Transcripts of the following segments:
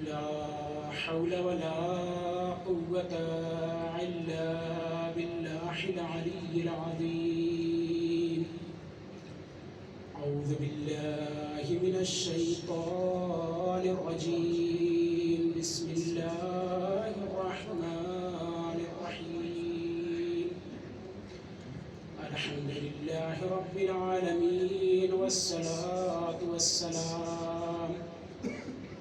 لا حول ولا قوة إلا بالله العلي العظيم. أعوذ بالله من الشيطان الرجيم. بسم الله الرحمن الرحيم. الحمد لله رب العالمين، والصلاة والسلام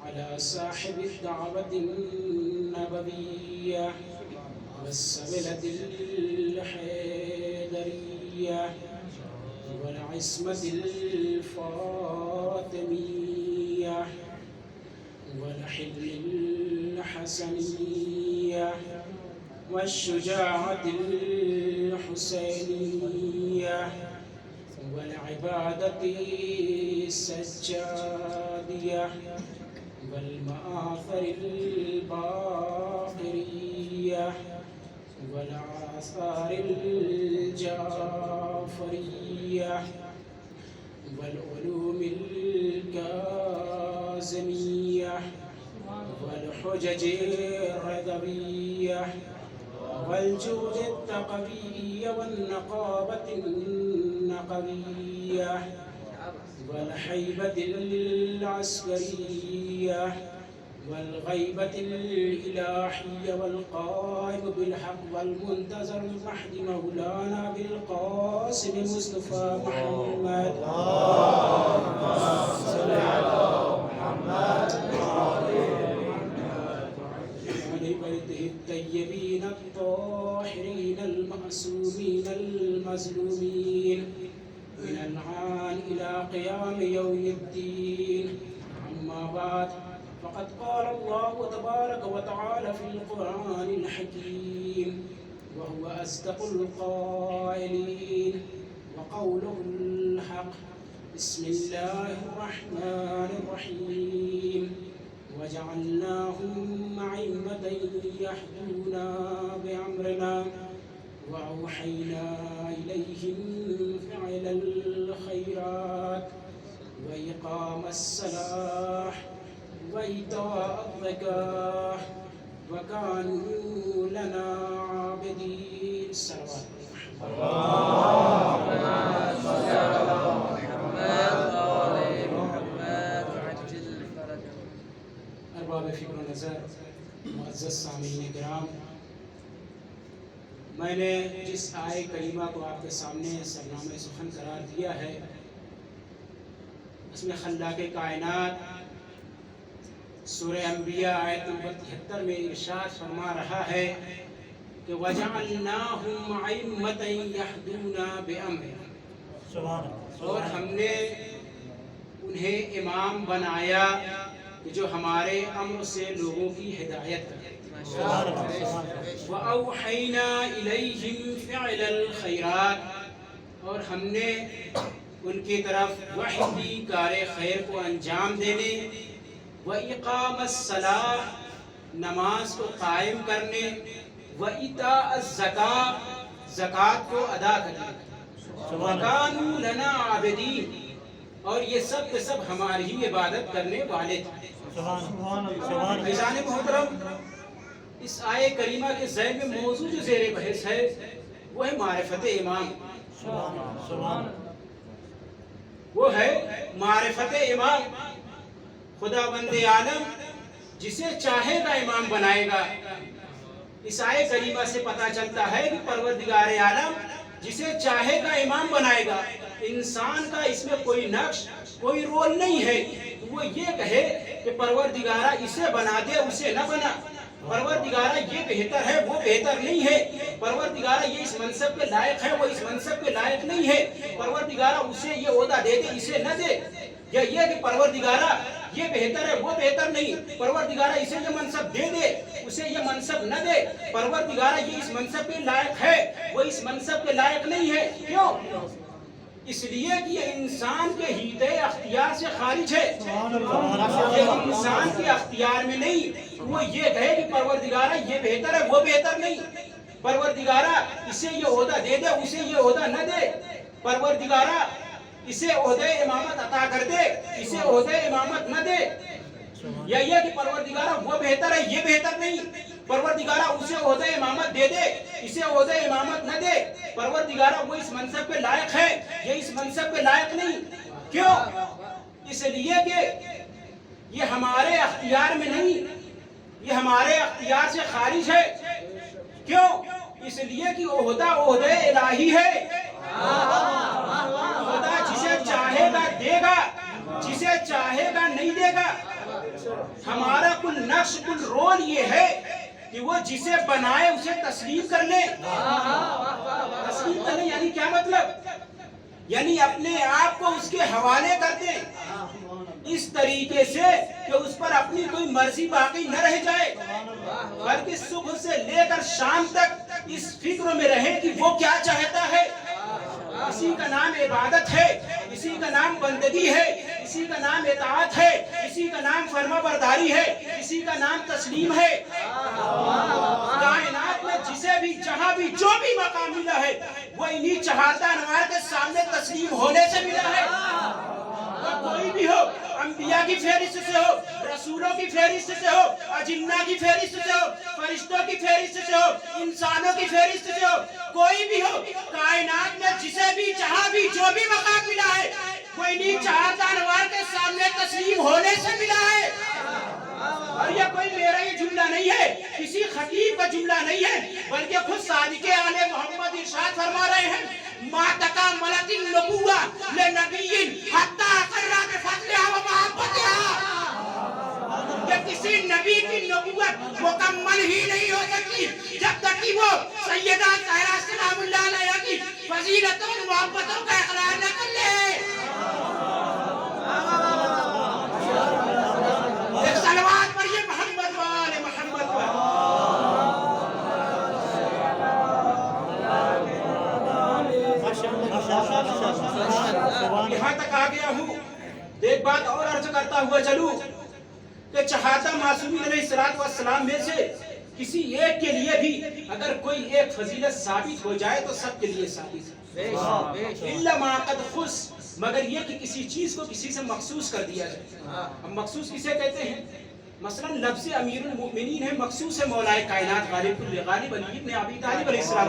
على صاحب الدعوة النبوية والسبلة الحيدرية والعصمة الفاطمية والحل الحسنية والشجاعة الحسينية والعبادة السجادية والمآثر الباقرية والآثار الجعفرية والعلوم الكاظمية والحجج الرضوية والجود التقوي والنقابة النقوية والحيبة العسكرية والغيبة الإلهية والقائم بالحق والمنتظر المهدي مولانا بالقاسم مصطفى محمد. اللهم صل على محمد وآل بيته الطيبين الطاهرين المعصومين المظلومين من الآن إلى قيام يوم الدين. أما بعد، فقد قال الله تبارك وتعالى في القرآن الحكيم وهو أصدق القائلين وقوله الحق. بسم الله الرحمن الرحيم. وجعلناهم أئمة يهدون بأمرنا وأوحينا إليهم فعل الخيرات وإقام الصلاة وإيتاء الزكاة وكانوا لنا عابدين. صلوات اللهم صل على محمد وآل محمد وعجل فرجهم. ارباب فکر و نظر، معزز سامعین کرام، میں نے جس آیہ کریمہ کو آپ کے سامنے سرنامہ سخن قرار دیا ہے، اس میں خلاق کائنات سورہ انبیاء آیت نمبر 73 میں ارشاد فرما رہا ہے کہ وَجَعَلْنَاهُمْ أَئِمَّةً يَهْدُونَ بِأَمْرِنَا، اور ہم نے انہیں امام بنایا کہ جو ہمارے امر سے لوگوں کی ہدایت کرے. وَأَوْحَيْنَا إِلَيْهِمْ فِعْلَ الْخَيْرَاتِ، اور ہم نے ان کی طرف وحی کی کار خیر کو انجام دینے، وَإِقَامَ الصَّلَاةِ، نماز کو قائم کرنے، وَإِيتَاءَ الزَّكَاةِ، زکوٰۃ کو ادا کرنے، وَكَانُوا لَنَا عَابِدِينَ، اور یہ سب کے سب ہماری ہی عبادت کرنے والے تھے. عزیزان محترم، اس آیہ کریمہ کے ذیل میں موضوع جو زیر بحث ہے وہ ہے معرفت امام. وہ ہے معرفت امام. خدا بند عالم جسے چاہے گا امام بنائے گا. اس آیہ کریمہ سے پتہ چلتا ہے کہ پروردگار عالم جسے چاہے گا امام بنائے گا. انسان کا اس میں کوئی نقش، کوئی رول نہیں ہے وہ یہ کہے کہ پروردگارہ اسے بنا دے اسے نہ بنا، پروردگارہ یہ بہتر ہے وہ بہتر نہیں ہے، پروردگارہ یہ اس منصب کے لائق ہے وہ اس منصب کے لائق نہیں ہے، پروردگارہ اسے یہ عہدہ دے دے اسے نہ دے، یا یہ کہ پروردگارہ یہ بہتر ہے وہ بہتر نہیں، پروردگارہ اسے یہ منصب دے دے اسے یہ منصب نہ دے، پروردگارہ یہ اس منصب کے لائق ہے وہ اس منصب کے لائق نہیں ہے. کیوں؟ اس لیے کہ یہ انسان کے حیطِ اختیار سے خارج ہے. یہ انسان کے اختیار میں نہیں وہ یہ کہے کہ پروردگارہ یہ بہتر ہے وہ بہتر نہیں، پروردگارہ اسے یہ عہدہ دے دے اسے یہ عہدہ نہ دے، پروردگارہ اسے عہدہ امامت عطا کر دے اسے عہدہ امامت نہ دے. یا یہ کہ پروردگارہ وہ بہتر ہے یہ بہتر نہیں، پروردگارہ اسے عہدہ امامت دے دے اسے عہدہ امامت نہ دے، پروردگارہ وہ اس منصب پہ لائق ہے یہ اس منصب پہ لائق نہیں. کیوں؟ اس لیے کہ یہ ہمارے اختیار میں نہیں، یہ ہمارے اختیار سے خارج ہے. کیوں؟ اس لیے کہ عہدہ الہی ہے. خدا جسے چاہے گا دے گا، جسے چاہے گا نہیں دے گا. ہمارا کل نقش کل رول یہ ہے کہ وہ جسے بنائے اسے تسلیم کر لے. تسلیم کر لے یعنی کیا مطلب؟ یعنی اپنے آپ کو اس کے حوالے کر دیں اس طریقے سے کہ اس پر اپنی کوئی مرضی باقی نہ رہ جائے، بلکہ صبح سے لے کر شام تک اس فکر میں رہے کہ وہ کیا چاہتا ہے. اسی کا نام عبادت ہے، اسی کا نام بندگی ہے، اسی کا نام اطاعت ہے، اسی کا نام فرما برداری ہے، اسی کا نام تسلیم ہے. کائنات میں جسے بھی جہاں بھی جو بھی مقام ملا ہے وہ انہی چہارتا انوار کے سامنے تسلیم ہونے سے ملا ہے. وہ کوئی بھی ہو، انبیاء کی فہرست سے ہو، رسولوں کی فہرست سے ہو، اجنہ کی فہرست سے ہو، فرشتوں کی فہرست سے ہو، انسانوں کی فہرست سے ہو، کوئی بھی ہو، کائنات میں جسے بھی جہاں بھی جو بھی مقام ملا ہے وہ انہی چہارتا انوار کے سامنے تسلیم ہونے سے ملا ہے. اور یہ کوئی میرا یہ جملہ نہیں ہے، کسی خطیب کا جملہ نہیں ہے، بلکہ خود صادق آل محمد ارشاد فرما رہے ہیں ما تکاملت النبوہ لنبی حتی اقرّ بفضلہا و محبتہا. کہ کسی نبی کی نبوت مکمل ہی نہیں ہو سکتی جب تک کہ وہ سیدہ طاہرہ سلام اللہ علیہا کی فضیلتوں و محبتوں کا اقرار نہ کر لے. ایک صلوات پڑھیے محمد و آل محمد پر. یہاں تک آ گیا ہوں، ایک بات اور عرض کرتا ہوا چلوں کہ چہارتا معصومین علیہ السلام میں سے کسی ایک کے لیے بھی اگر کوئی ایک فضیلت ثابت ہو جائے تو سب کے لیے ثابت ہے. الا ما قد خص، مگر یہ کہ کسی چیز کو کسی سے مخصوص کر دیا جائے. ہم مخصوص کسے کہتے ہیں؟ مثلا لفظ امیر المؤمنین ہے، مخصوص ہے مولا کائنات غالب کل غالب علی ابن ابی طالب علیہ السلام.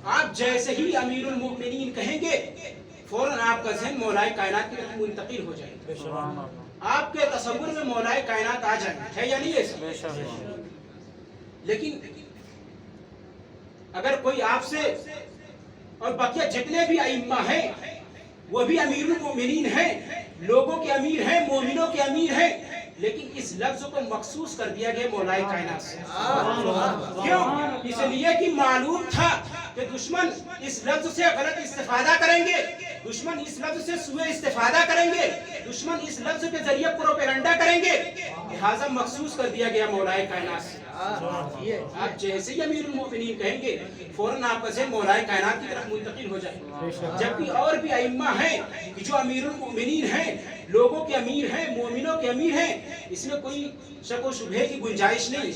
آپ جیسے ہی امیر المؤمنین کہیں گے فوراً آپ کا ذہن مولا کائنات کی طرف منتقل ہو جائے گا، آپ کے تصور میں مولا کائنات آ جائے. ہے یا نہیں ایسا؟ لیکن اگر کوئی آپ سے، اور بقیہ جتنے بھی ائمہ ہیں وہ بھی امیر المؤمنین ہیں، لوگوں کے امیر ہیں، مومنوں کے امیر ہیں، لیکن اس لفظ کو مخصوص کر دیا گیا مولا کائنات سے. کیوں؟ اس لیے کہ معلوم تھا کہ دشمن اس لفظ سے غلط استفادہ کریں گے، دشمن اس لفظ سے سوء استفادہ کریں گے، دشمن اس لفظ کے ذریعے پروپیگنڈا کریں گے، لہذا مخصوص کر دیا گیا مولا کائنات سے. آپ جیسے ہی امیر المؤمنین کہیں گے فوراً آپ کا ذہن مولا کائنات کی طرف منتقل ہو جائے. جبکہ اور بھی ائمہ ہیں کہ جو امیر المؤمنین ہیں، لوگوں کے امیر ہیں، مومنوں کے امیر ہیں، اس میں کوئی شک و شبہے کی گنجائش نہیں.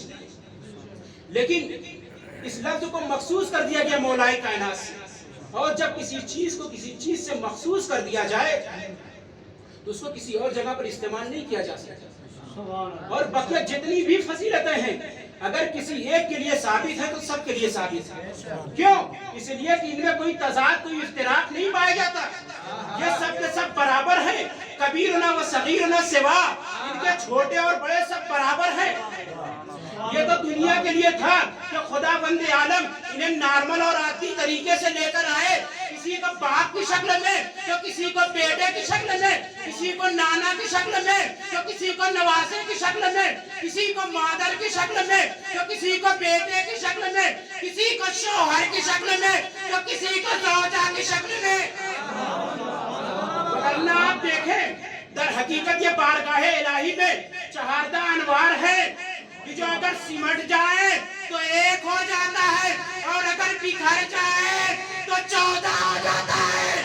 لیکن اس لفظ کو مخصوص کر دیا گیا مولا کائنات سے، اور جب کسی چیز کو کسی چیز سے مخصوص کر دیا جائے تو اس کو کسی اور جگہ پر استعمال نہیں کیا جا سکتا. اور بقیہ جتنی بھی فضیلتیں ہیں اگر کسی ایک کے لیے ثابت ہے تو سب کے لیے ثابت ہے. کیوں؟ اس لیے کہ ان میں کوئی تضاد، کوئی افتراق نہیں پایا جاتا. یہ سب کے سب برابر ہیں، کبیرنا و صغیرنا سوا، ان کے چھوٹے اور بڑے سب برابر ہیں. یہ تو دنیا کے لیے تھا کہ خدا بند عالم انہیں نارمل اور عادی طریقے سے لے کر آئے، کسی کو باپ کی شکل میں تو کسی کو بیٹے کی شکل میں، کسی کو نانا کی شکل میں تو کسی کو نواسے کی شکل میں، کسی کو مادر کی شکل میں تو کسی کو بیٹے کی شکل میں، کسی کو شوہر کی شکل میں تو کسی کو زوجہ کی شکل میں. ورنہ آپ دیکھیں در حقیقت یہ بارگاہ الہی میں چہارتا انوار ہے کہ جو اگر سمٹ جائے تو ایک ہو جاتا ہے اور اگر بکھر جائے تو 14 ہو جاتا ہے.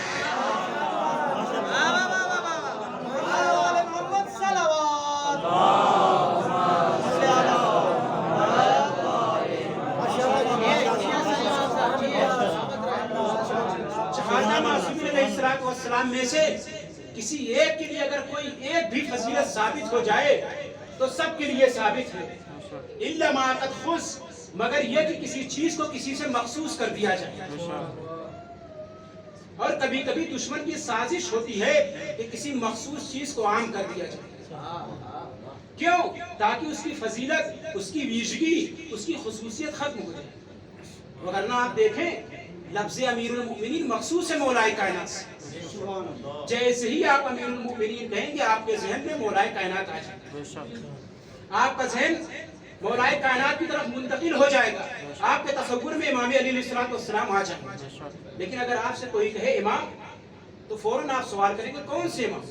چہارتا معصومین علیہ اسلام میں سے کسی ایک کے لیے اگر کوئی ایک بھی فضیلت ثابت ہو جائے تو سب کے لیے ثابت ہے، الا ما قد خص، مگر یہ کہ کسی چیز کو کسی سے مخصوص کر دیا جائے۔ اور کبھی کبھی دشمن کی سازش ہوتی ہے کہ کسی مخصوص چیز کو عام کر دیا جائے، کیوں؟ تاکہ اس کی فضیلت، اس کی ویژگی، اس کی خصوصیت ختم ہو جائے۔ وگرنہ آپ دیکھیں لفظ امیر المؤمنین مخصوص ہے مولائے کائنات سے، جیسے ہی آپ امیر المؤمنین کہیں گے آپ کے ذہن میں مولائے کائنات آ جائے گا، آپ کا ذہن مولائے کائنات کی طرف منتقل ہو جائے گا، آپ کے تصور میں امام علی علیہ السلام آ جائیں گے۔ لیکن اگر آپ سے کوئی کہے امام تو فوراً آپ سوال کریں گے کون سے امام؟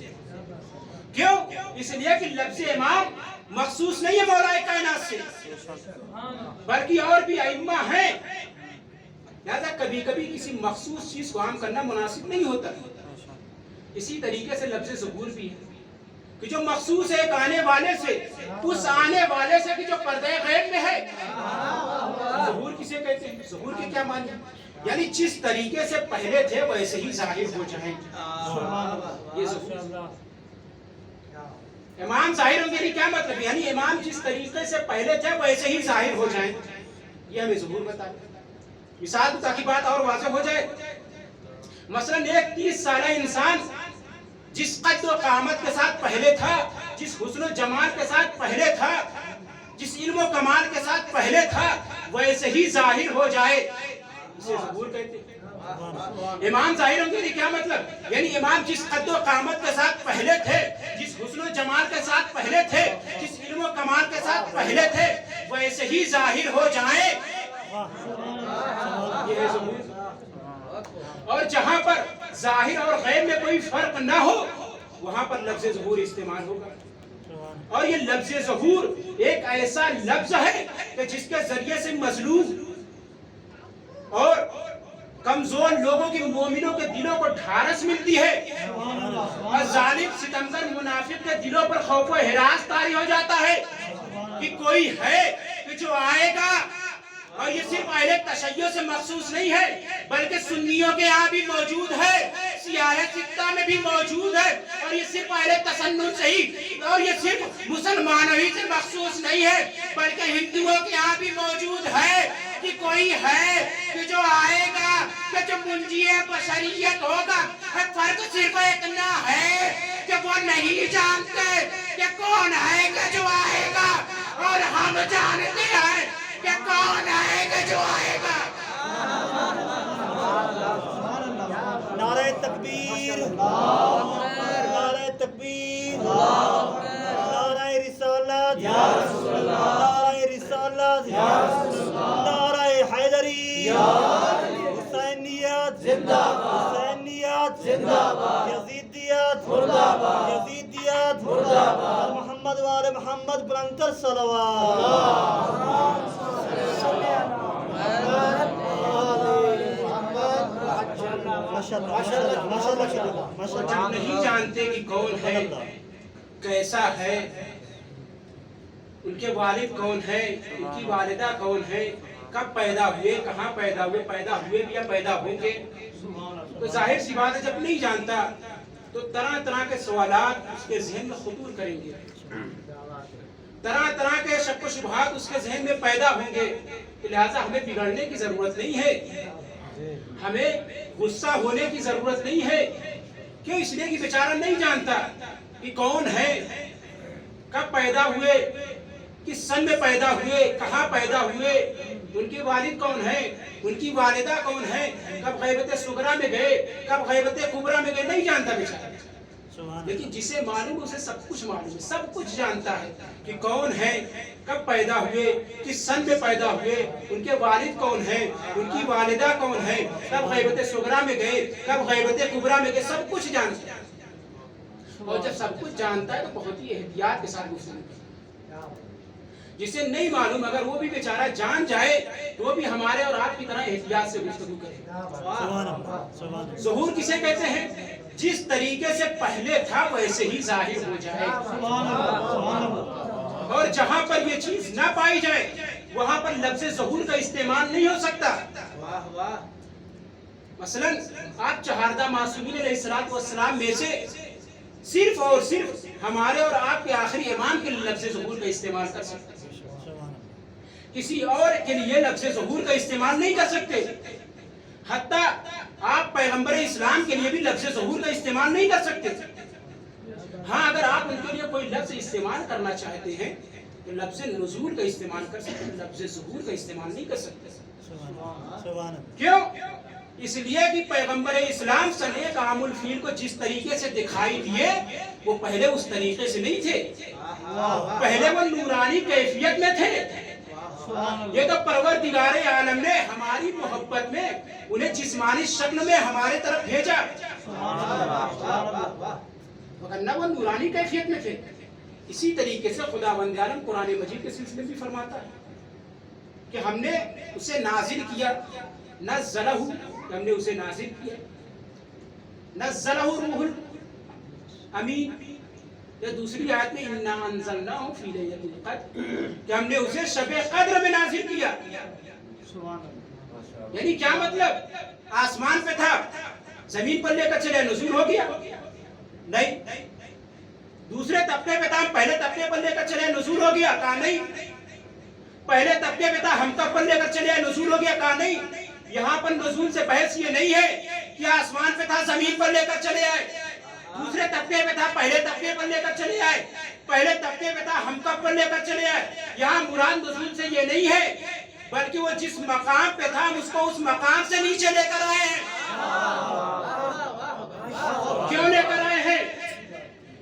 کیوں؟ اس لیے کہ لفظ امام مخصوص نہیں ہے مولائے کائنات سے، بلکہ اور بھی ائمہ ہیں، لہذا کبھی کبھی کسی مخصوص چیز کو عام کرنا مناسب نہیں ہوتا۔ اسی طریقے سے لفظ ظہور بھی ہے کہ جو مخصوص ہے ایک آنے والے سے، اس آنے والے سے کہ جو پردہ غیب میں ہے۔ ظہور کسے کہتے ہیں؟ ظہور کے کیا معنی ہے؟ یعنی جس طریقے سے پہلے تھے ویسے ہی ظاہر ہو جائیں، یہ ظہور۔ امام ظاہر ہوں گے کیا مطلب؟ یعنی امام جس طریقے سے پہلے تھے ویسے ہی ظاہر ہو جائیں، یہ ہمیں ظہور بتا ہے۔ مثال تاکہ بات اور واضح ہو جائے، مثلا ایک 30 سالہ انسان جس قد و قامت کے ساتھ پہلے تھا، جس حسن و جمال کے ساتھ پہلے تھا، جس علم و کمال کے ساتھ پہلے تھا ویسے ہی ظاہر ہو جائے، اسے ظہور کہتے ہیں۔ امام ظاہر ہوں گے کیا مطلب؟ یعنی امام جس قد و قامت کے ساتھ پہلے تھے، جس حسن و جمال کے ساتھ پہلے تھے، جس علم و کمال کے ساتھ پہلے تھے ویسے ہی ظاہر ہو جائیں، یہ ہے ظہور۔ اور جہاں پر ظاہر اور غیب میں کوئی فرق نہ ہو وہاں پر لفظ ظہور استعمال ہوگا۔ اور یہ لفظ ظہور ایک ایسا لفظ ہے کہ جس کے ذریعے سے مظلوم اور کمزور لوگوں کی، مومنوں کے دلوں کو ڈھارس ملتی ہے، اور ظالم ستمگر منافق کے دلوں پر خوف و ہراس طاری ہو جاتا ہے کہ کوئی ہے کہ جو آئے گا، اور یہ صرف اہل تشیع سے مخصوص نہیں ہے بلکہ سنیوں کے یہاں بھی موجود ہے، سیاہ ستہ میں بھی موجود ہے، اور یہ صرف اہل تسنن سے ہی، اور یہ صرف مسلمانوں ہی سے مخصوص نہیں ہے بلکہ ہندوؤں کے یہاں بھی موجود ہے کہ کوئی ہے کہ جو آئے گا، کہ جو منجی بشریت ہوگا۔ فرق صرف اتنا ہے کہ وہ نہیں جانتے کہ کون ہے کہ جو آئے گا، اور ہم جانتے ہیں کہ کون آئے گا جو آئے گا۔ نعرہ تکبیر، نعرہ تکبیر، نعرہ رسالت، نعرہ رسالت، نعرہ حیدری، حسینیت، حسینیت، یزیدیت، یزیدیت، محمد وآل محمد بلندر صلوات۔ جب نہیں جانتے کہ کون ہے، کیسا ہے، ان کے والد کون ہے، ان کی والدہ کون ہے، کب پیدا ہوئے، کہاں پیدا ہوئے، پیدا ہوئے بھی یا پیدا ہوں گے، تو ظاہر سی بات ہے جب نہیں جانتا تو طرح طرح کے سوالات اس کے ذہن میں خطور کریں گے، طرح طرح کے شک و شبہات اس کے ذہن میں پیدا ہوں گے۔ لہٰذا ہمیں بگڑنے کی ضرورت نہیں ہے، ہمیں غصہ ہونے کی ضرورت نہیں ہے، کیوں؟ اس لیے کہ بیچارہ نہیں جانتا کہ کون ہے، کب پیدا ہوئے، کس سن میں پیدا ہوئے، کہاں پیدا ہوئے، ان کے والد کون ہیں، ان کی والدہ کون ہے، کب غیبت صغریٰ میں گئے، کب غیبت کبریٰ میں گئے، نہیں جانتا بیچارہ۔ لیکن جسے معلوم اسے سب کچھ معلوم ہے، سب کچھ جانتا ہے کہ کون ہے، کب پیدا ہوئے، کس سن میں پیدا ہوئے، ان کے والد کون ہیں، ان کی والدہ کون ہے، کب غیبت صغریٰ میں گئے، کب غیبت کبریٰ میں گئے، سب کچھ جانتا ہے۔ اور جب سب کچھ جانتا ہے تو بہت ہی احتیاط کے ساتھ گفتگو کرتا ہے۔ جسے نہیں معلوم اگر وہ بھی بیچارہ جان جائے تو وہ بھی ہمارے اور آپ کی طرح احتیاط سے گفتگو کرے۔ ظہور کسے کہتے ہیں؟ جس طریقے سے پہلے تھا ویسے ہی ظاہر ہو جائے، اور جہاں پر یہ چیز نہ پائی جائے وہاں پر لفظ ظہور کا استعمال نہیں ہو سکتا۔ مثلا آپ چہاردہ معصومین علیہ الصلوۃ والسلام میں سے صرف اور صرف ہمارے اور آپ کے آخری امام کے لفظ ظہور کا استعمال کر سکتے ہیں، کسی اور کے لیے لفظ ظہور کا استعمال نہیں کر سکتے. حتیٰ آپ پیغمبر اسلام کے لیے بھی لفظ ظہور کا استعمال نہیں کر سکتے. ہاں اگر آپ ان کے لیے کوئی لفظ استعمال کرنا چاہتے ہیں تو لفظ نزول کا استعمال کر سکتے ہیں، لفظ ظہور کا استعمال نہیں کر سکتے. کیوں؟ اس لیے کہ پیغمبر اسلام صلی اللہ علیہ وسلم عام الفیل کو جس طریقے سے دکھائی دیے وہ پہلے اس طریقے سے نہیں تھے، پہلے وہ نورانی کیفیت میں تھے. یہ تو پروردگار عالم نے ہماری محبت میں انہیں جسمانی شکل میں ہمارے طرف بھیجا، ورنہ وہ نورانی کیفیت میں تھے. اسی طریقے سے خداوند عالم قرآن مجید کے سلسلے میں بھی فرماتا ہے کہ ہم نے اسے نازل کیا، نزلہ، ہم نے اسے نازل کیا، نزلہ روح الامین. یا دوسری آیت میں انا انزلناہ فی لیلۃ القدر، کہ ہم نے اسے شب قدر میں نازل کیا. یعنی کیا مطلب؟ آسمان پہ تھا، زمین پر لے کر چلے نزول ہو گیا؟ نہیں. دوسرے طبقے پہ تھا، پہلے طبقے پر لے کر چلے نزول ہو گیا؟ کہا نہیں. پہلے طبقے پہ تھا، ہم تک پر لے کر چلے نزول ہو گیا؟ کہا نہیں. یہاں پر نزول سے بحث یہ نہیں ہے کہ آسمان پہ تھا زمین پر لے کر چلے آئے، دوسرے طبقے پہ تھا پہلے طبقے پر لے کر چلے آئے، پہلے طبقے پہ تھا ہم تک پر لے کر چلے آئے. یہاں مراد نزول سے یہ نہیں ہے، بلکہ وہ جس مقام پہ تھا ہم اس کو اس مقام سے نیچے لے کر آئے ہیں. کیوں لے کر آئے ہیں؟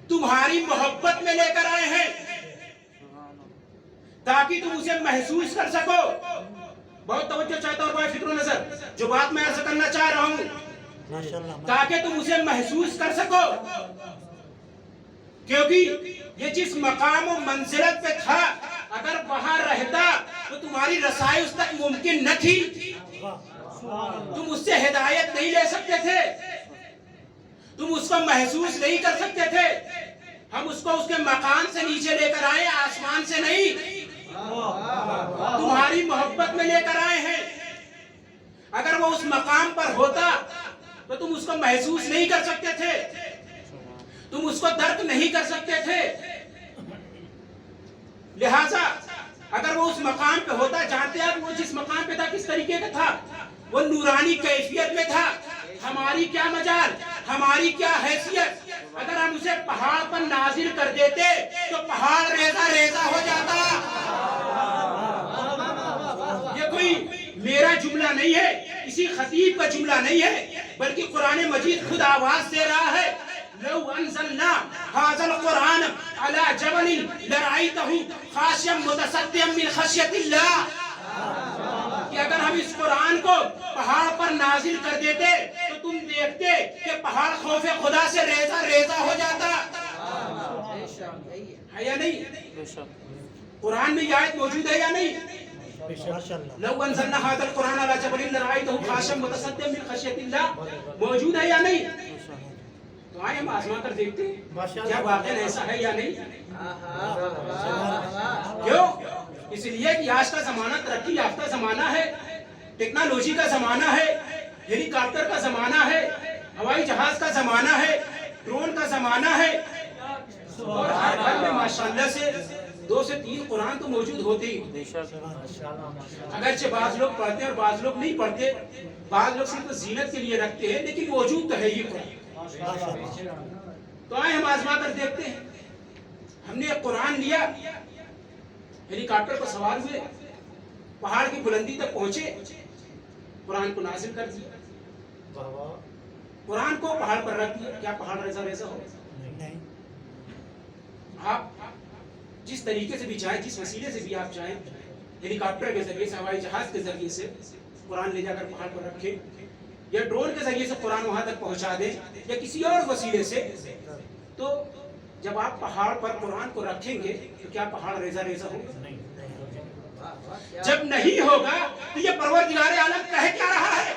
تمہاری محبت میں لے کر آئے ہیں تاکہ تم اسے محسوس کر سکو. بہت توجہ چاہتا ہوں بھائی، فکر و نظر جو بات میں عرض کرنا چاہ رہا ہوں، تاکہ تم اسے محسوس کر سکو. کیونکہ یہ جس مقام و منزلت پہ تھا اگر وہاں رہتا تو تمہاری رسائی اس تک ممکن نہ تھی، تم اس سے ہدایت نہیں لے سکتے تھے، تم اس کو محسوس نہیں کر سکتے تھے. ہم اس کو اس کے مقام سے نیچے لے کر آئے، آسمان سے نہیں، تمہاری محبت میں لے کر آئے ہیں. اگر وہ اس مقام پر ہوتا تو تم اس کو محسوس نہیں کر سکتے تھے، تم اس کو درک نہیں کر سکتے تھے. لہذا اگر وہ اس مقام پہ ہوتا، جانتے ہیں وہ جس مقام پہ تھا کس طریقے کا تھا؟ وہ نورانی کیفیت میں تھا. ہماری کیا مجال، ہماری کیا حیثیت؟ اگر ہم اسے پہاڑ پر نازل کر دیتے تو پہاڑ ریزہ ریزہ ہو جاتا. یہ کوئی میرا جملہ نہیں ہے، کسی خطیب کا جملہ نہیں ہے، بلکہ قرآن مجید خود آواز دے رہا ہے. لو انزلنا هذا القرآن على جبل لرأيته خاشعا متصدعا من خشية الله. کہ اگر ہم اس قرآن کو پہاڑ پر نازل کر دیتے تو تم دیکھتے کہ پہاڑ خوف خدا سے ریزہ ریزہ ہو جاتا. ہے یا نہیں؟ قرآن میں یہ آیت موجود ہے یا نہیں؟ لو انزلنا هذا القرآن على جبل لرأيته خاشعا متصدعا من خشية الله، موجود ہے یا نہیں؟ تو آئے ہم آزما کر دیکھتے ہیں کیا واقعا ایسا ہے یا نہیں. کیوں؟ اس لیے کہ آج کا زمانہ ترقی یافتہ زمانہ ہے، ٹیکنالوجی کا زمانہ ہے، ہیلی کاپٹر کا زمانہ ہے، ہوائی جہاز کا زمانہ ہے، ڈرون کا زمانہ ہے، اور ہر گھر میں ماشاءاللہ سے 2 سے 3 قرآن تو موجود ہوتے ہی. اگرچہ بعض لوگ پڑھتے ہیں اور بعض لوگ نہیں پڑھتے، بعض لوگ صرف زینت کے لیے رکھتے ہیں، لیکن موجود تو ہے ہی قرآن. تو آئے ہم آزما کر دیکھتے ہیں. ہم نے ایک قرآن لیا، ہیلی کاپٹر پر سوار ہوئے، پہاڑ کی بلندی تک پہنچے، قرآن کو نازل کر دیا، قرآن کو پہاڑ پر رکھ دیا. کیا پہاڑ ریزہ ریزہ ہو؟ آپ جس طریقے سے بھی چاہیں، جس وسیلے سے بھی آپ چاہیں، ہیلی کاپٹر کے ذریعے سے، ہوائی جہاز کے ذریعے سے قرآن لے جا کر پہاڑ پر رکھیں، یا ڈرون کے ذریعے سے قرآن وہاں تک پہنچا دیں، یا کسی اور وسیلے سے. تو جب آپ پہاڑ پر قرآن کو رکھیں گے تو کیا پہاڑ ریزہ ریزہ ہوگا؟ جب نہیں ہوگا تو یہ پروردگار عالم کہہ کیا رہا ہے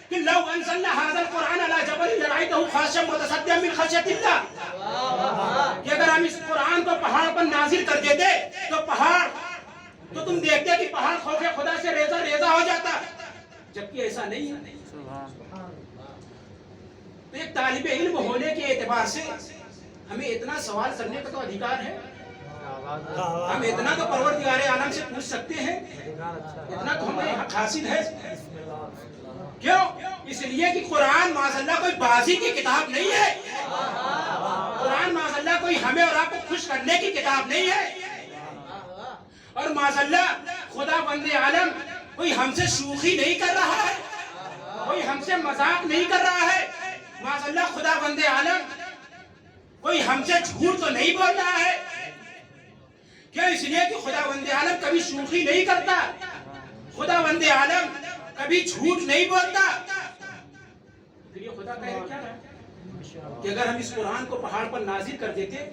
کہ لو انزلنا هذا القرآن على جبل لرأيته خاشعا متصدعا من خشية الله. کہ اگر ہم اس قرآن کو پہاڑ پر نازل کر دیتے تو تم دیکھتے کہ پہاڑ خوف خدا سے ریزہ ریزہ ہو جاتا. جبکہ ایسا نہیں ہے. تو ایک طالب علم ہونے کے اعتبار سے ہمیں اتنا سوال کرنے کا تو ادھیکار ہے. ہم اتنا تو پروردگار عالم سے پوچھ سکتے ہیں, اتنا تو ہمیں حق حاصل ہے. کیوں؟ اس لیے کہ قرآن معاذاللہ کوئی بازی کی کتاب نہیں ہے. قرآن معاذاللہ کوئی ہمیں اور آپ کو خوش کرنے کی کتاب نہیں ہے. اور معاذاللہ خدا بند عالم کوئی ہم سے شوخی نہیں کر رہا ہے, کوئی ہم سے مذاق نہیں کر رہا ہے. معاذاللہ خدا بند عالم کوئی ہم سے جھوٹ تو نہیں بول رہا ہے. کیوں؟ اس لیے کہ خدا بند عالم کبھی شوخی نہیں کرتا, خدا بند عالم کبھی جھوٹ نہیں بولتا. پھر یہ خدا کہہ کیا رہا ہے کہ اگر ہم اس قرآن کو پہاڑ پر نازل کر دیتے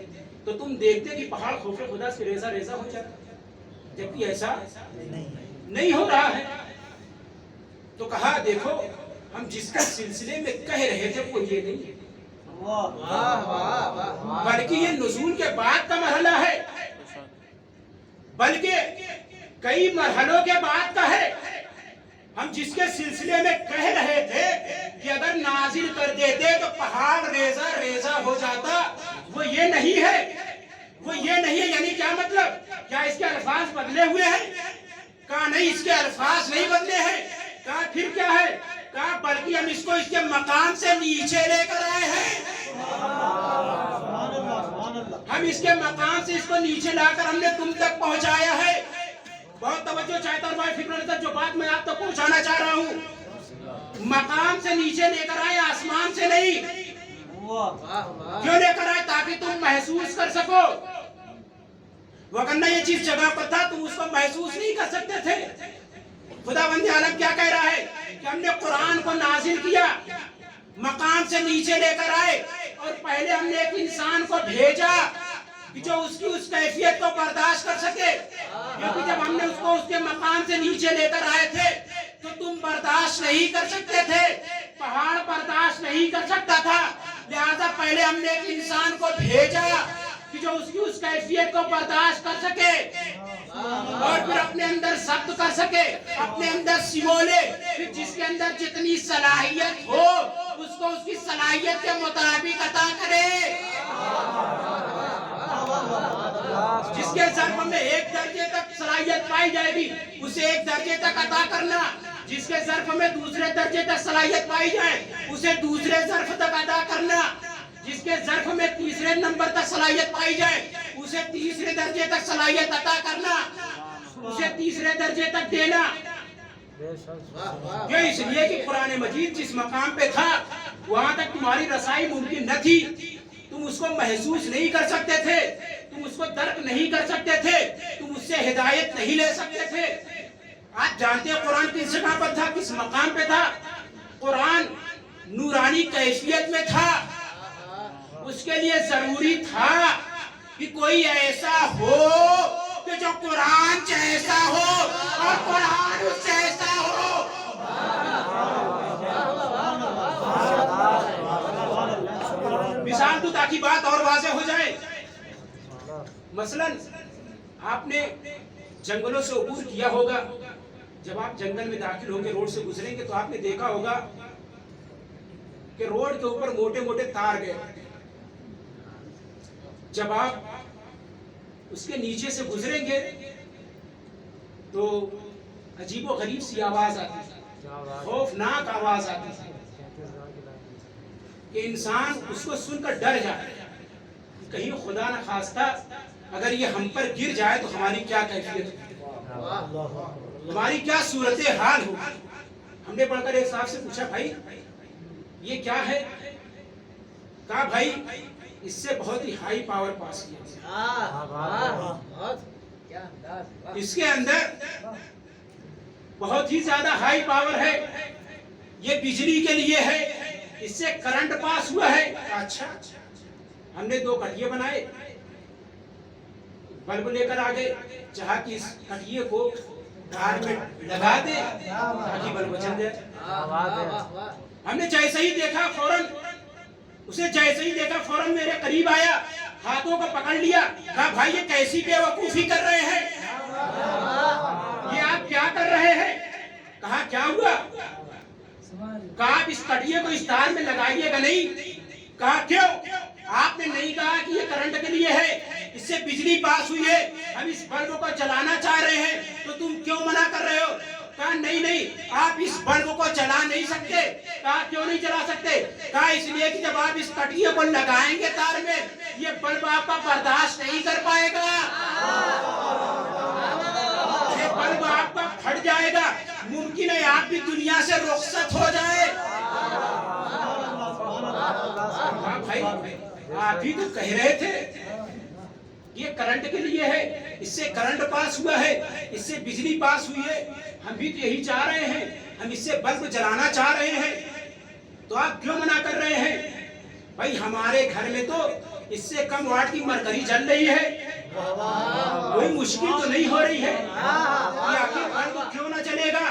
تو تم دیکھتے کہ پہاڑ خوف خدا سے ریزہ ریزہ ہو جاتا, جبکہ ایسا نہیں ہو رہا ہے. تو کہا دیکھو ہم جس کا سلسلے میں کہہ رہے تھے وہ یہ نہیں ہے, بلکہ یہ نزول کے بعد کا مرحلہ ہے, بلکہ کئی مرحلوں کے بعد کا ہے. ہم جس کے سلسلے میں کہہ رہے تھے کہ اگر نازل کر دیتے تو پہاڑ ریزہ ریزہ ہو جاتا, وہ یہ نہیں ہے, وہ یہ نہیں ہے. یعنی کیا مطلب؟ کیا اس کے الفاظ بدلے ہوئے ہیں؟ کہا نہیں, اس کے الفاظ نہیں بدلے ہیں. کہا پھر کیا ہے؟ کہا بلکہ ہم اس کو اس کے مقام سے نیچے لے کر آئے ہیں. ہم اس کے مقام سے اس کو نیچے لا کر ہم نے تم تک پہنچایا ہے. بہت توجہ چاہتا ہوں بھائی, فکر نہیں, جو بات میں آپ تک پہنچانا چاہ رہا ہوں, مقام سے نیچے لے کر آئے, آسمان سے نہیں. کیوں لے کر آئے؟ تاکہ تم محسوس کر سکو, وگرنہ یہ چیز جگہ پر تھا تم اس کو محسوس نہیں کر سکتے تھے. خدا بند عالم کیا کہہ رہا ہے کہ ہم نے قرآن کو نازل کیا, مقام سے نیچے لے کر آئے, اور پہلے ہم نے ایک انسان کو بھیجا کہ جو اس کی اس کیفیت کو برداشت کر سکے. کیونکہ جب ہم نے اس کو اس کے مقام سے نیچے لے کر آئے تھے تو تم برداشت نہیں کر سکتے تھے, پہاڑ برداشت نہیں کر سکتا تھا. لہذا پہلے ہم نے ایک انسان کو بھیجا کہ جو اس کی اس کیفیت کو برداشت کر سکے, اور پھر اپنے اندر ضبط کر سکے, اپنے اندر سمولے. پھر جس کے اندر جتنی صلاحیت ہو اس کو اس کی صلاحیت کے مطابق عطا کرے. جس کے ظرف میں ایک درجے تک صلاحیت پائی جائے گی اسے ایک درجے تک عطا کرنا, جس کے ظرف میں دوسرے درجے تک صلاحیت پائی جائے اسے دوسرے ظرف تک عطا کرنا, جس کے ظرف میں تیسرے نمبر تک صلاحیت پائی جائے اسے تیسرے درجے تک صلاحیت عطا کرنا, اسے تیسرے درجے تک دینا. یہ اس لیے کہ قرآن مجید جس مقام پہ تھا وہاں تک تمہاری رسائی ممکن نہ تھی, تم اس کو محسوس نہیں کر سکتے تھے, تم اس کو درک نہیں کر سکتے تھے, تم اس سے ہدایت نہیں لے سکتے تھے. آج جانتے ہیں قرآن کس جگہ پر تھا, کس مقام پہ تھا؟ قرآن نورانی کیفیت میں تھا. اس کے لیے ضروری تھا کہ کوئی ایسا ہو کہ جو قرآن جیسا ہو اور قرآن اس جیسا ہو. مثال تو تاکہ بات اور واضح ہو جائے. مثلا آپ نے جنگلوں سے عبور کیا ہوگا, جب آپ جنگل میں داخل ہوں گے, روڈ سے گزریں گے تو آپ نے دیکھا ہوگا کہ روڈ کے اوپر موٹے موٹے تار گئے. جب آپ اس کے نیچے سے گزریں گے تو عجیب و غریب سی آواز آتی ہے, خوفناک آواز آتی ہے کہ انسان اس کو سن کر ڈر جائے, کہیں خدا نہ خواستہ اگر یہ ہم پر گر جائے تو ہماری کیا کیفیت ہوگی, ہماری کیا صورتحال ہوگی. ہم نے پڑھ کر ایک صاحب سے پوچھا, بھائی یہ کیا ہے؟ کہا بھائی اس سے بہت ہی ہائی پاور پاس کیا, اس کے اندر بہت ہی زیادہ ہائی پاور ہے, یہ بجلی کے لیے ہے, اس سے کرنٹ پاس ہوا ہے. اچھا, ہم نے 2 کٹیے بنائے, بلب لے کر آگے, چاہا کہ اس کٹیے کو تار میں لگا دے تاکہ بلب چل جائے. ہم نے جیسے ہی دیکھا فوراً, اسے جیسے ہی دیکھا فوراً میرے قریب آیا, ہاتھوں کو پکڑ لیا, کہا بھائی یہ کیسی بے وقوفی کر رہے ہیں, یہ آپ کیا کر رہے ہیں؟ کہا کیا ہوا؟ کہا آپ اس کٹیے کو اس تار میں لگائیے گا نہیں. کہا کیوں؟ آپ نے نہیں کہا کہ یہ کرنٹ کے لیے ہے، اس سے بجلی پاس ہوئی ہے، ہم اس بلب کو چلانا چاہ رہے ہیں، تو تم کیوں منع کر رہے ہو؟ کہا نہیں آپ اس بلب کو چلا نہیں سکتے. کہا کیوں نہیں چلا سکتے؟ کہا اس لیے کہ جب آپ اس کٹیے کو لگائیں گے تار میں، یہ بلب آپ کا برداشت نہیں کر پائے گا، یہ بلب آپ کا پھٹ جائے گا، ممکن ہے آپ بھی دنیا سے رخصت ہو جائے. بھائی آپ ہی تو کہہ رہے تھے یہ کرنٹ کے لیے ہے، اس سے کرنٹ پاس ہوا ہے، اس سے بجلی پاس ہوئی ہے، ہم بھی تو یہی چاہ رہے ہیں، ہم اس سے بلب جلانا چاہ رہے ہیں، تو آپ کیوں منع کر رہے ہیں؟ بھائی ہمارے گھر میں تو اس سے کم واٹ کی مرکری جل رہی ہے، کوئی مشکل تو نہیں ہو رہی ہے، یہ آخر بلب کیوں نہ چلے گا؟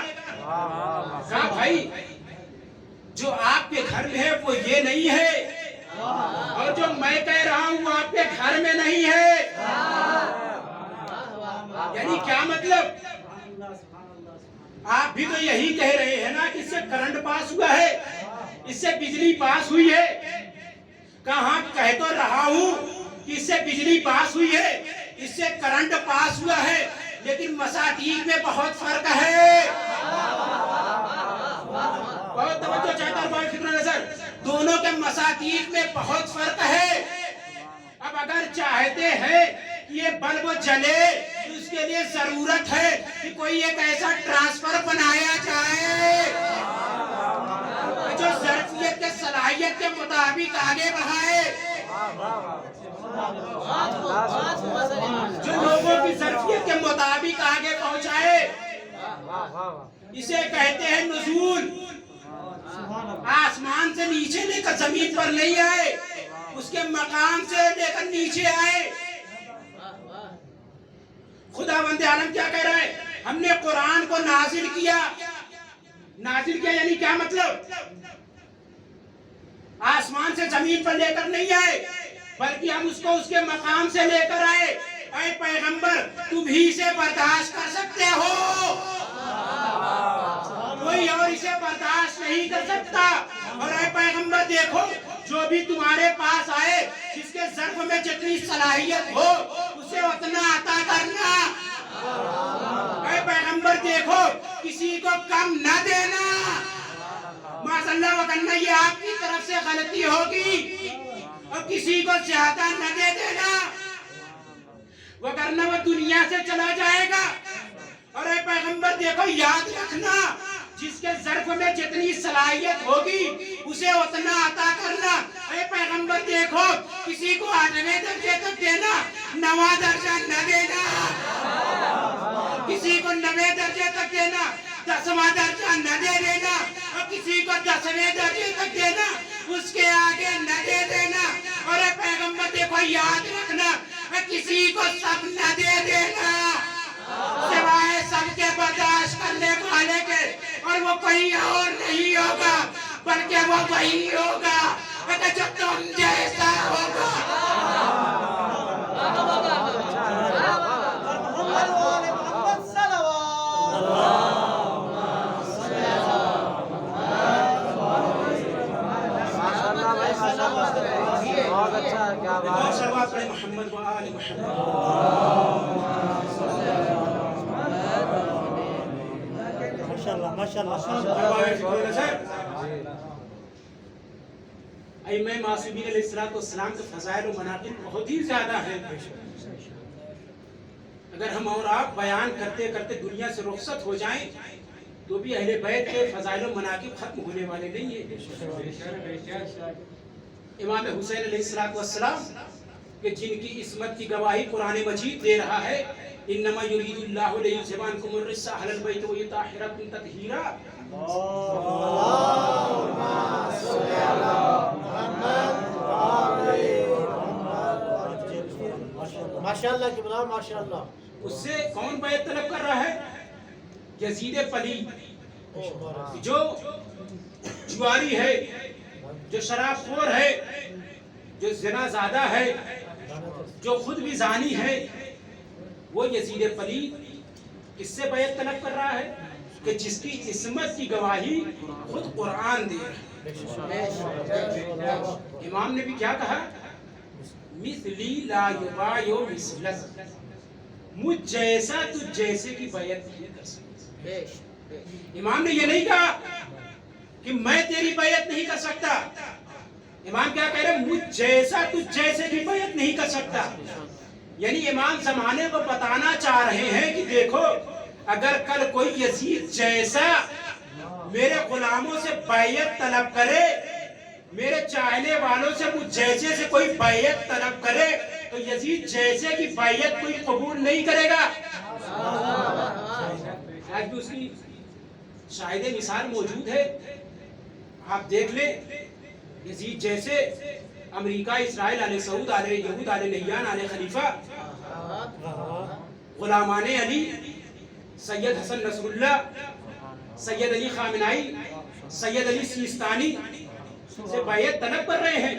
کہا بھائی جو آپ کے گھر میں ہے وہ یہ نہیں ہے، اور جو میں کہہ رہا ہوں وہ آپ کے گھر میں نہیں ہے. یعنی کیا مطلب؟ آپ بھی تو یہی کہہ رہے ہیں نا کہ اس سے کرنٹ پاس ہوا ہے، اس سے بجلی پاس ہوئی ہے. کہاں کہہ تو رہا ہوں کہ اس سے بجلی پاس ہوئی ہے، اس سے کرنٹ پاس ہوا ہے، لیکن مصادیق میں بہت فرق ہے. بہت توجہ چاہتا ہوں بھائی، فکر نظر، دونوں کے مصادیق میں بہت فرق ہے. اب اگر چاہتے ہیں کہ یہ بلب جلے تو اس کے لیے ضرورت ہے کہ کوئی ایک ایسا ٹرانسفر بنایا جائے جو ظرفیت کے صلاحیت کے مطابق آگے بڑھائے، جو لوگوں کی ظرفیت کے مطابق آگے پہنچائے. اسے کہتے ہیں نزول. آسمان سے نیچے لے کر زمین پر نہیں آئے، اس کے مقام سے لے کر نیچے آئے. خداوند عالم کیا کہہ رہا ہے؟ ہم نے قرآن کو نازل کیا. نازل کیا یعنی کیا مطلب؟ آسمان سے زمین پر لے کر نہیں آئے، بلکہ ہم اس کو اس کے مقام سے لے کر آئے. اے پیغمبر تم ہی اسے برداشت کر سکتے ہو، کوئی اور اسے برداشت نہیں کر سکتا. اور اے پیغمبر دیکھو جو بھی تمہارے پاس آئے، جس کے ظرف میں جتنی صلاحیت ہو اسے اتنا عطا کرنا. اے پیغمبر دیکھو کسی کو کم نہ دینا، معاذاللہ وگرنہ یہ آپ کی طرف سے غلطی ہوگی، اور کسی کو زیادہ نہ دے دینا وگرنہ وہ دنیا سے چلا جائے گا. اور اے پیغمبر دیکھو یاد رکھنا جس کے ظرف میں جتنی صلاحیت ہوگی اسے اتنا عطا کرنا. اے پیغمبر دیکھو کسی کو 8ویں درجے تک دینا، 9واں درجہ نہ دینا، کسی کو 9ویں درجے تک دینا، 10واں درجہ نہ دے دینا، اور کسی کو 10ویں درجے تک دینا، اس کے آگے نہ دے دینا. اور اے پیغمبر دیکھو یاد رکھنا کسی کو سب نہ دے دینا سوائے سب کے برداشت کرنے والے کے، اور وہ کوئی اور نہیں ہوگا بلکہ وہ وہی ہوگا جو تم جیسا ہوگا. محمد وآل محمد. ماشاءاللہ ماشاءاللہ. ائمہ معصومین علیہ السلام کے فضائل و مناقب بہت ہی زیادہ ہیں. اگر ہم اور آپ بیان کرتے کرتے دنیا سے رخصت ہو جائیں تو بھی اہل بیت کے فضائل و مناقب ختم ہونے والے نہیں ہیں. امام حسین علیہ السلام کہ جن کی عصمت کی گواہی قرآن مجید دے رہا ہے، انما یرید اللہ لیذھب عنکم الرجس اہل البیت ویطہرکم تطہیرا. ماشاءاللہ کی بنا ماشاءاللہ. اس سے کون بیعت طلب کر رہا ہے؟ یزید پلید، جو جواری ہے، جو شراب خور ہے، جو زنا زادہ ہے، جو خود بھی زانی ہے، وہ یزید پلید کس سے بیعت طلب کر رہا ہے؟ کہ جس کی عصمت کی گواہی خود قرآن دے رہا ہے۔ امام نے بھی کیا کہا؟ مثلی لا یبایع مثلک، مجھ جیسا تجھ جیسے کی بیعت نہیں کر سکتا۔ امام نے یہ نہیں کہا کہ میں تیری بیعت نہیں کر سکتا، امام کیا کہہ رہے ہیں؟ مجھ جیسا تجھ جیسے کی بیعت نہیں کر سکتا۔ یعنی امام زمانے کو بتانا چاہ رہے ہیں کہ دیکھو اگر کل کوئی یزید جیسا میرے غلاموں سے بیعت طلب کرے، میرے چاہنے والوں سے مجھ جیسے سے کوئی بیعت طلب کرے، تو یزید جیسے کی بیعت کوئی قبول نہیں کرے گا۔ آج بھی اس کی شاہد مثال موجود ہے، آپ دیکھ لیں یزید جیسے امریکہ، اسرائیل، آل سعود، آل یہود، آل نہیان، آل خلیفہ، غلامان علی، سید حسن نصر اللہ، سید علی خامنائی، سید علی سیستانی سے بیعت طلب کر رہے ہیں۔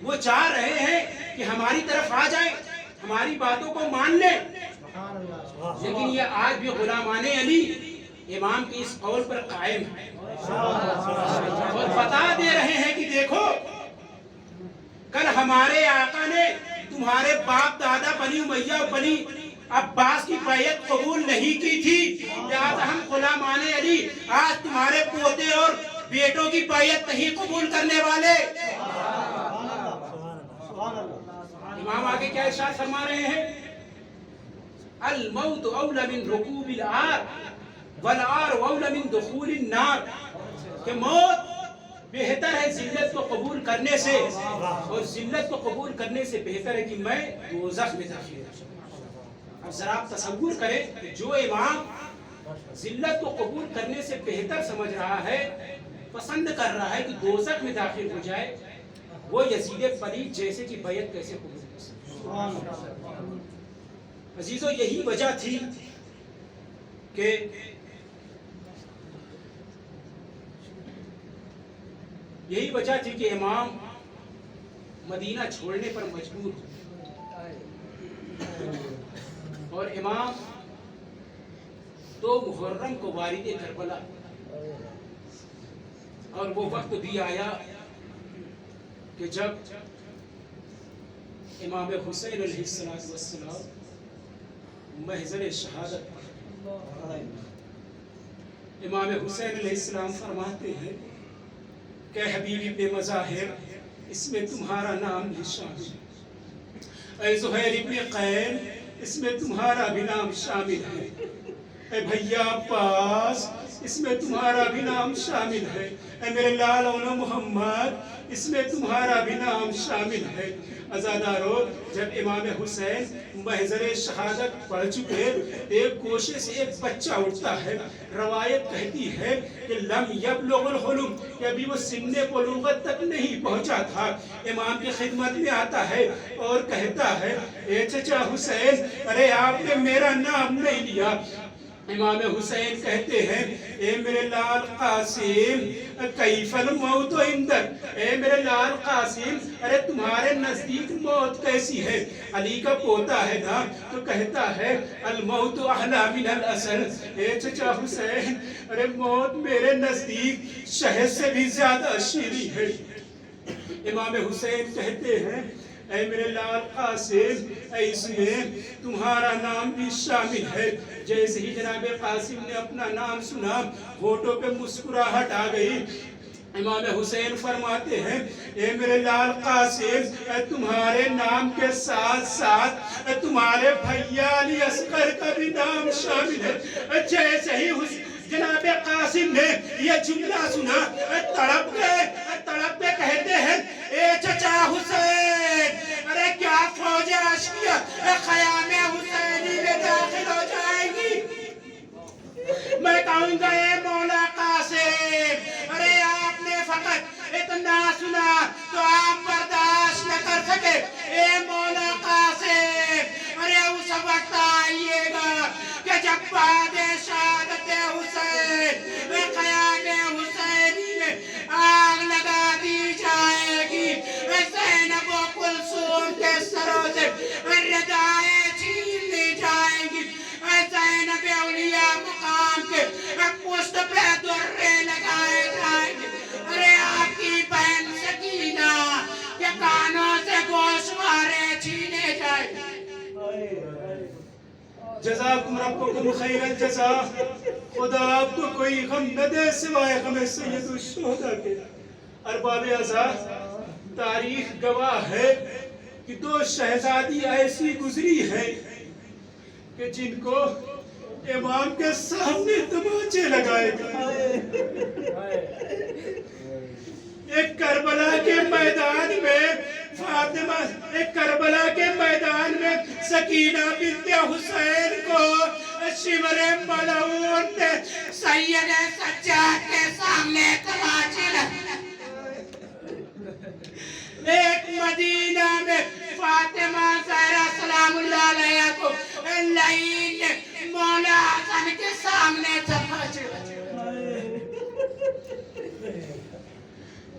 وہ چاہ رہے ہیں کہ ہماری طرف آ جائیں، ہماری باتوں کو مان لیں، لیکن یہ آج بھی غلامان علی امام کی اس قول پر قائم ہے اور بتا دے رہے ہیں کہ دیکھو کل ہمارے آقا نے تمہارے باپ دادا بنی امیہ بنی عباس کی بیعت قبول نہیں کی تھی، لہذا ہم غلامان علی آج تمہارے پوتے اور بیٹوں کی بیعت نہیں قبول کرنے والے۔ امام آگے کیا ارشاد فرما رہے ہیں؟ الموت اولی من رکوب العار والعار اولی من دخول النار، کہ موت بہتر ہے ذلت کو قبول کرنے سے، اور ذلت کو قبول کرنے سے بہتر ہے کہ میں دوزخ میں داخل ہوں۔ اب ذرا آپ تصور کریں کہ جو امام ذلت کو قبول کرنے سے بہتر سمجھ رہا ہے، پسند کر رہا ہے کہ دوزخ میں داخل ہو جائے، وہ یزید پلید جیسے کی بیعت کیسے قبول کر سکتا؟ عزیزو یہی وجہ تھی کہ امام مدینہ چھوڑنے پر مجبور ہوئے، اور امام 2 محرم کو والد کربلا، اور وہ وقت بھی آیا کہ جب امام حسین علیہ السلام محضر شہادت پر، امام حسین علیہ السلام فرماتے ہیں کہ حبیب ابن مظاہر اس میں تمہارا نام بھی شامل ہے، اے زہیر ابن قین اس میں تمہارا بھی نام شامل ہے، اے بھیا عباس اس میں تمہارا بھی نام شامل ہے، اے میرے لال اولو محمد اس میں تمہارا بھی نام شامل ہے۔ عزادارو، جب امام حسین محضر شہادت پڑھ چکے، ایک گوشے سے ایک بچہ اٹھتا ہے، روایت کہتی ہے کہ لم یبلغ الحلم، کہ ابھی وہ سن بلوغت تک نہیں پہنچا تھا، امام کی خدمت میں آتا ہے اور کہتا ہے اے چچا حسین، ارے آپ نے میرا نام نہیں لیا۔ امام حسین کہتے ہیں اے میرے لال قاسم کیف الموت عندک، اے میرے لال قاسم ارے تمہارے نزدیک موت کیسی ہے؟ علی کا پوتا ہے نا، تو کہتا ہے الموت احلی من العسل، اے چچا حسین ارے موت میرے نزدیک شہد سے بھی زیادہ شیریں ہے۔ امام حسین کہتے ہیں اے میرے لال قاسم اس میں تمہارا نام بھی شامل ہے۔ جیسے ہی جناب قاسم نے اپنا نام سنا، ہونٹوں پہ مسکراہٹ آ گئی۔ امام حسین فرماتے ہیں اے میرے لال قاسم تمہارے نام کے ساتھ ساتھ تمہارے بھیا علی اصغر کا بھی نام شامل ہے۔ جیسے ہی جناب قاسم نے یہ جملہ سنا، تڑپ کے کہتے ہیں اے چچا حسین ارے کیا فوج عشقیہ خیام حسینی میں داخل ہو جائے گی؟ میں کہوں گا اے مولا قاسم ارے آپ نے فقط اتنا سنا تو آپ برداشت نہ کر سکے، اے مولا قاسم ارے اس وقت آئیے گا کہ جب بعد شہادت حسین خیام حسینی میں آگ لگا دی جائے گی، زینب و کلثوم کے سروں سے ردائیں چھین لی جائیں گی، زینب اولیاء مقام کے پشت جائے. جزاکم ربکم خیر الجزا. خدا آپ کو کوئی غم نہ دے سوائے غم سید الشہداء کے. ارباب اعزاز، تاریخ گواہ ہے کہ 2 شہزادی ایسی گزری ہیں کہ جن کو امام کے سامنے تماچے لگائے گئے. ایک کربلا کے میدان میں فاطمہ، ایک کربلا کے میدان میں سکینہ بنت حسین کو شمر ملعون نے سید سجاد کے سامنے تماچے لگائے. ایک مدینہ میں فاطمہ زہرا سلام اللہ علیہ کو لعین نے مولا حسن کے سامنے تماچے لگائے.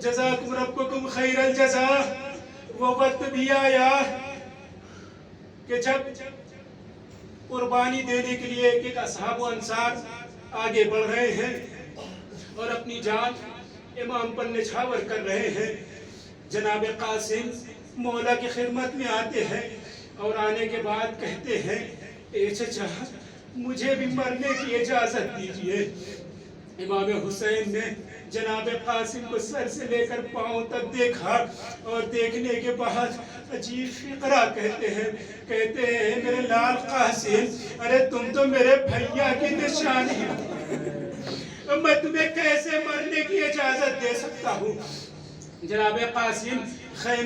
جزاکم ربکم خیر الجزا. وہ وقت بھی آیا کہ جب قربانی دینے کے لیے ایک ایک اصحاب و انصار آگے بڑھ رہے ہیں اور اپنی جان امام پر نچھاور کر رہے ہیں. جناب قاسم مولا کی خدمت میں آتے ہیں اور آنے کے بعد کہتے ہیں اے چچا مجھے بھی مرنے کی اجازت دیجیے. امام حسین نے جناب قاسم کو سر سے لے کر پاؤں تک دیکھا اور دیکھنے کے بعد عجیب فقرہ کہتے ہیں میرے لال قاسم، ارے تم تو میرے بھیا کی نشانی ہو، میں تمہیں کیسے مرنے کی اجازت دے سکتا ہوں. جناب قاسم خیمے